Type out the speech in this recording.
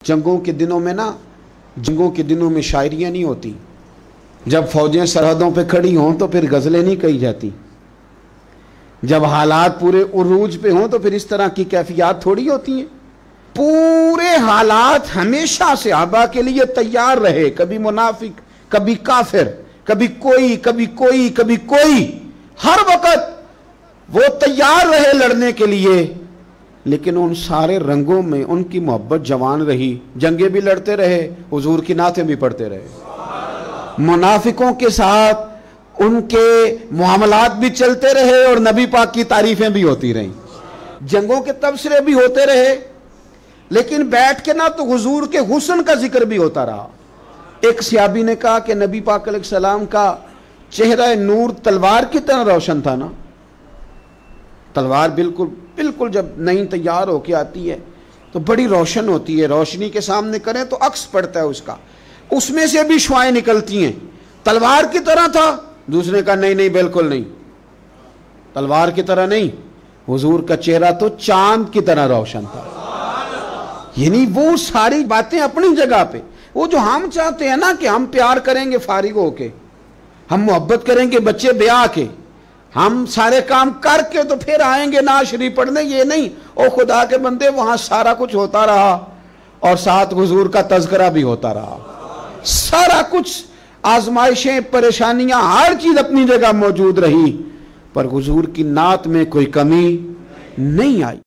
जंगों के दिनों में ना, जंगों के दिनों में शायरियाँ नहीं होती। जब फौजें सरहदों पे खड़ी हों तो फिर गज़लें नहीं कही जाती। जब हालात पूरे उरूज पे हों तो फिर इस तरह की कैफियत थोड़ी होती हैं। पूरे हालात हमेशा सहाबा के लिए तैयार रहे, कभी मुनाफिक, कभी काफिर, कभी कोई, कभी कोई, कभी कोई, हर वक्त वो तैयार रहे लड़ने के लिए। लेकिन उन सारे रंगों में उनकी मोहब्बत जवान रही। जंगे भी लड़ते रहे, हुजूर की नातें भी पढ़ते रहे। मुनाफिकों के साथ उनके मुआमलात भी चलते रहे और नबी पाक की तारीफें भी होती रहीं। जंगों के तबसरे भी होते रहे, लेकिन बैठ के ना तो हुजूर के हुस्न का जिक्र भी होता रहा। एक सहाबी ने कहा कि नबी पाक अलैहिस्सलाम का चेहरा नूर तलवार की तरह रोशन था ना। तलवार बिल्कुल बिल्कुल जब नई तैयार होके आती है तो बड़ी रोशन होती है। रोशनी के सामने करें तो अक्स पड़ता है उसका, उसमें से भी शुआएं निकलती हैं। तलवार की तरह था। दूसरे का नहीं नहीं बिल्कुल नहीं, तलवार की तरह नहीं, हुजूर का चेहरा तो चांद की तरह रोशन था। यानी वो सारी बातें अपनी जगह पे। वो जो हम चाहते हैं ना कि हम प्यार करेंगे फारिग होके, हम मोहब्बत करेंगे बच्चे ब्याह के, हम सारे काम करके तो फिर आएंगे नाज शरीफ पढ़ने, ये नहीं। ओ खुदा के बंदे, वहां सारा कुछ होता रहा और साथ हुजूर का तज़किरा भी होता रहा। सारा कुछ, आजमाइशें, परेशानियां, हर चीज अपनी जगह मौजूद रही, पर हुजूर की नात में कोई कमी नहीं आई।